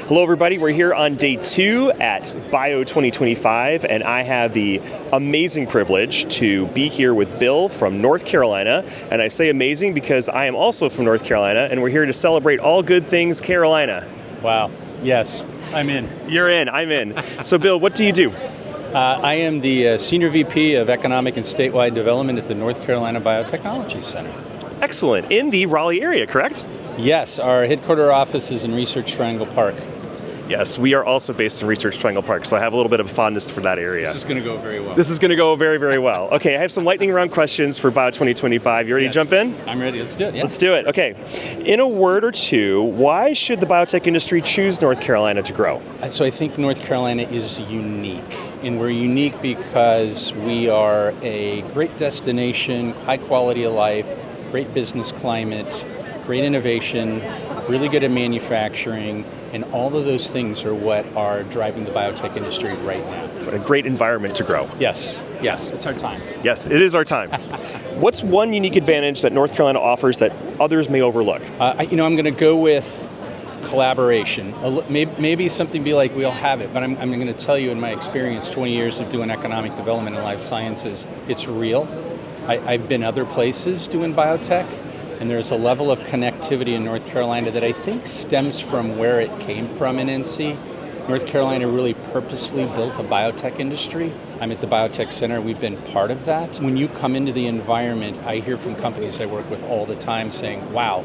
Hello everybody, we're here on day 2 at Bio 2025 and I have the amazing privilege to be here with Bill from North Carolina. And I say amazing because I am also from North Carolina and we're here to celebrate all good things Carolina. Wow, yes, I'm in. You're in, I'm in. So Bill, what do you do? I am the Senior VP of Economic and Statewide Development at the North Carolina Biotechnology Center. Excellent, in the Raleigh area, correct? Yes, our headquarter office is in Research Triangle Park. Yes, we are also based in Research Triangle Park, so I have a little bit of fondness for that area. This is going to go very well. This is going to go very, very well. Okay, I have some lightning round questions for Bio 2025. You ready to jump in? I'm ready. Let's do it. Yeah. Let's do it. Okay. In a word or two, why should the biotech industry choose North Carolina to grow? So I think North Carolina is unique. And we're unique because we are a great destination, high quality of life, great business climate, great innovation, really good at manufacturing, and all of those things are what are driving the biotech industry right now. A great environment to grow. Yes, it's our time. Yes, it is our time. What's one unique advantage that North Carolina offers that others may overlook? I'm going to go with collaboration. Maybe something be like, we all have it, but I'm going to tell you in my experience, 20 years of doing economic development and life sciences, it's real. I've been other places doing biotech, and there's a level of connectivity in North Carolina that I think stems from where it came from in NC. North Carolina really purposely built a biotech industry. I'm at the Biotech Center. We've been part of that. When you come into the environment, I hear from companies I work with all the time saying, wow,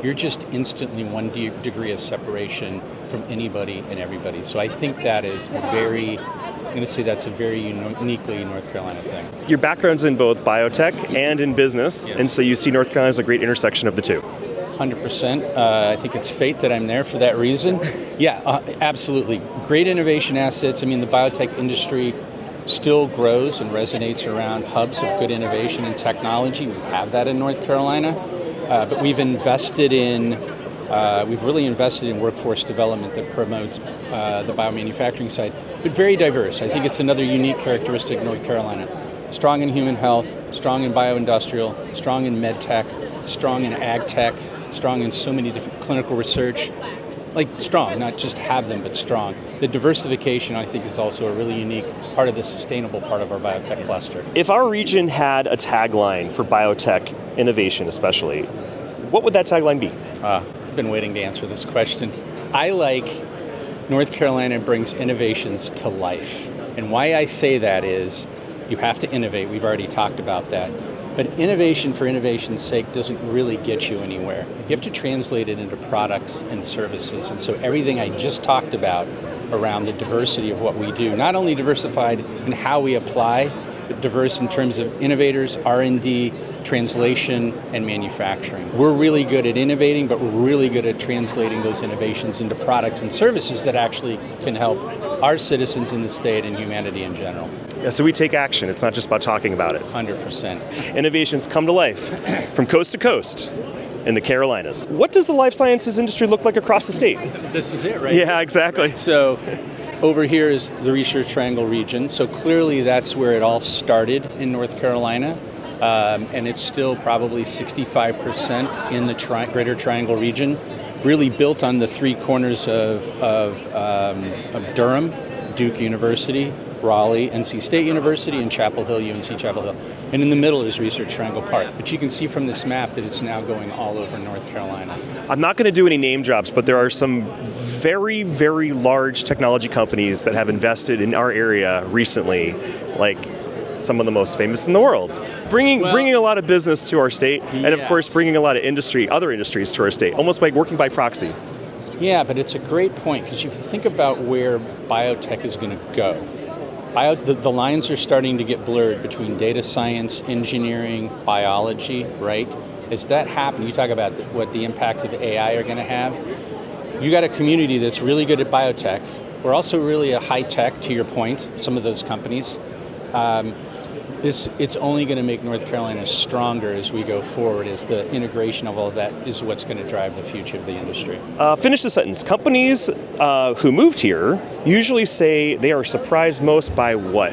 you're just instantly one degree of separation from anybody and everybody. So I think that is I'm going to say that's a very uniquely North Carolina thing. Your background's in both biotech and in business, yes. And so you see North Carolina as a great intersection of the two. 100%. I think it's fate that I'm there for that reason. Yeah, absolutely. Great innovation assets. I mean, the biotech industry still grows and resonates around hubs of good innovation and technology. We have that in North Carolina, but we've really invested in workforce development that promotes the biomanufacturing side, but very diverse. I think it's another unique characteristic of North Carolina. Strong in human health, strong in bioindustrial, strong in med tech, strong in ag tech, strong in so many different clinical research. Strong, not just have them, but strong. The diversification, I think, is also a really unique part of the sustainable part of our biotech cluster. If our region had a tagline for biotech innovation especially, what would that tagline be? I've been waiting to answer this question. I like North Carolina brings innovations to life. And why I say that is you have to innovate. We've already talked about that. But innovation for innovation's sake doesn't really get you anywhere. You have to translate it into products and services. And so everything I just talked about around the diversity of what we do, not only diversified in how we apply, but diverse in terms of innovators, R&D, translation, and manufacturing. We're really good at innovating, but we're really good at translating those innovations into products and services that actually can help our citizens in the state and humanity in general. Yeah, so we take action. It's not just about talking about it. 100%. Innovations come to life from coast to coast in the Carolinas. What does the life sciences industry look like across the state? This is it, right? Yeah, exactly. So over here is the Research Triangle region. So clearly that's where it all started in North Carolina. And it's still probably 65% in the Greater Triangle region, really built on the three corners of Durham, Duke University, Raleigh, NC State University, and Chapel Hill, UNC Chapel Hill. And in the middle is Research Triangle Park. But you can see from this map that it's now going all over North Carolina. I'm not going to do any name drops, but there are some very, very large technology companies that have invested in our area recently, like some of the most famous in the world, bringing a lot of business to our state, and of course bringing a lot of other industries to our state, almost like working by proxy. Yeah, but it's a great point, because if you think about where biotech is going to go, the lines are starting to get blurred between data science, engineering, biology, right? As that happens, you talk about what the impacts of AI are going to have. You got a community that's really good at biotech. We're also really a high tech, to your point, some of those companies. It's only going to make North Carolina stronger as we go forward, as the integration of all of that is what's going to drive the future of the industry. Finish the sentence. Companies who moved here usually say they are surprised most by what?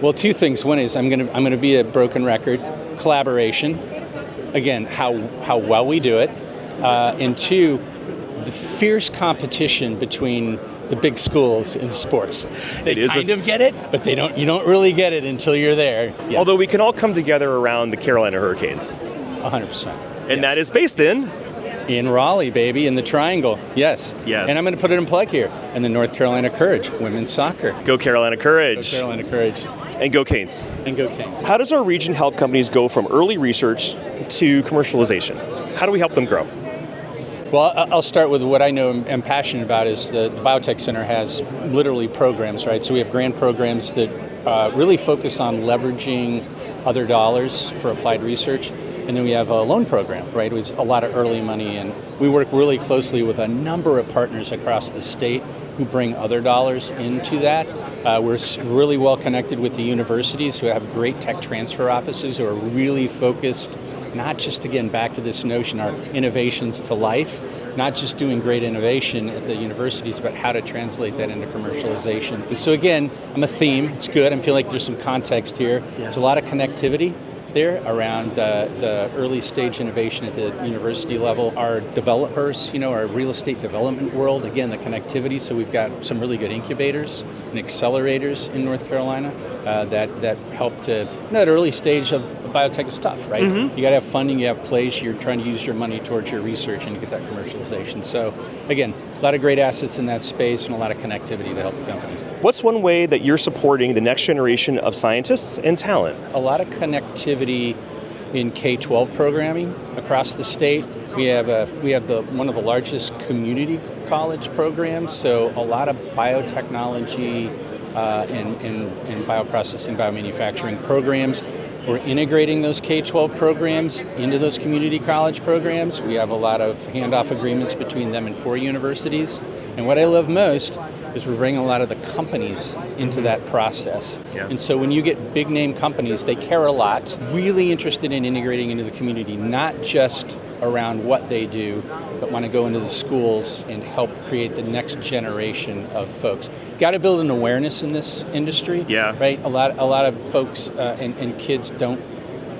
Well, two things. One is I'm going to be a broken record. Collaboration. Again, how well we do it. And two, the fierce competition between the big schools in sports. They kind of get it, but you don't really get it until you're there. Yeah. Although we can all come together around the Carolina Hurricanes. 100%. And that is based in Raleigh, baby, in the Triangle. Yes. Yes. And I'm going to put it in plug here. And the North Carolina Courage, women's soccer. Go Carolina Courage. Go Carolina Courage. And go Canes. And go Canes. How does our region help companies go from early research to commercialization? How do we help them grow? Well, I'll start with what I know and am passionate about is the Biotech Center has literally programs, right? So we have grant programs that really focus on leveraging other dollars for applied research. And then we have a loan program, right? With a lot of early money. And we work really closely with a number of partners across the state who bring other dollars into that. We're really well connected with the universities who have great tech transfer offices who are really focused, not just, again, back to this notion, our innovations to life, not just doing great innovation at the universities, but how to translate that into commercialization. And so again, I'm a theme, it's good, I feel like there's some context here. Yeah. There's a lot of connectivity there around the early stage innovation at the university level. Our developers, our real estate development world, again, the connectivity. So we've got some really good incubators and accelerators in North Carolina that help to, that early stage of biotech is tough, right? Mm-hmm. You got to have funding, you have place, you're trying to use your money towards your research and you get that commercialization. So again, a lot of great assets in that space and a lot of connectivity to help the companies. What's one way that you're supporting the next generation of scientists and talent? A lot of connectivity in K-12 programming across the state. We have one of the largest community college programs, so a lot of biotechnology and bioprocessing, biomanufacturing programs. We're integrating those K-12 programs into those community college programs. We have a lot of handoff agreements between them and 4 universities. And what I love most is we're bringing a lot of the companies into that process. Yeah. And so when you get big name companies, they care a lot, really interested in integrating into the community, not just around what they do, but want to go into the schools and help create the next generation of folks. Got to build an awareness in this industry, right? A lot of folks and kids don't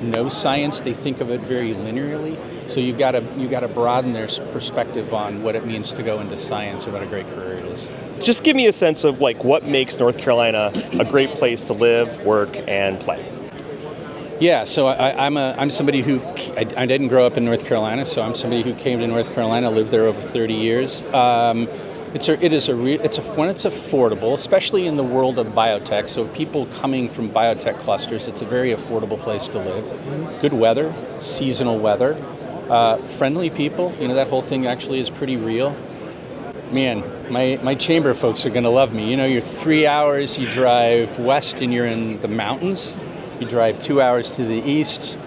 know science; they think of it very linearly. So you got to broaden their perspective on what it means to go into science and what a great career it is. Just give me a sense of what makes North Carolina a great place to live, work, and play. Yeah, so I'm somebody who I didn't grow up in North Carolina, so I'm somebody who came to North Carolina, lived there over 30 years. It's affordable, especially in the world of biotech. So people coming from biotech clusters, it's a very affordable place to live. Good weather, seasonal weather, friendly people. That whole thing actually is pretty real. Man, my chamber folks are going to love me. You're 3 hours, you drive west and you're in the mountains. You drive 2 hours to the east,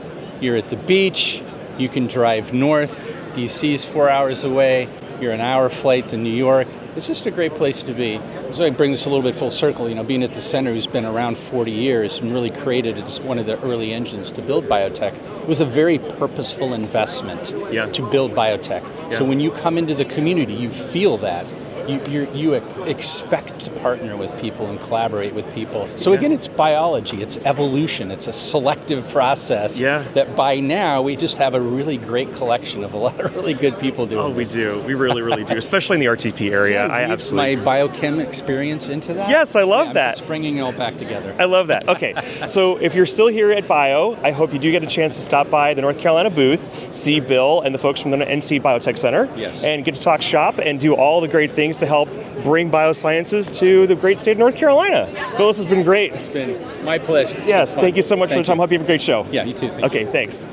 you're at the beach. You can drive north, DC's 4 hours away. You're an hour flight to New York. It's just a great place to be. So I bring this a little bit full circle, being at the center who's been around 40 years and really created it's one of the early engines to build biotech. It was a very purposeful investment to build biotech. Yeah. So when you come into the community, you feel that. You expect to partner with people and collaborate with people. So again, it's biology, it's evolution, it's a selective process that by now we just have a really great collection of a lot of really good people doing this. We do. We really, really do, especially in the RTP area. So I absolutely. My biochem experience into that? Yes, I love that. It's bringing it all back together. I love that. Okay, so if you're still here at Bio, I hope you do get a chance to stop by the North Carolina booth, see Bill and the folks from the NCBiotech Center, and get to talk shop and do all the great things to help bring biosciences to the great state of North Carolina. Bill, this has been great. It's been my pleasure. Yes, thank you so much for the time. Hope you have a great show. Yeah, you too. Okay, thanks.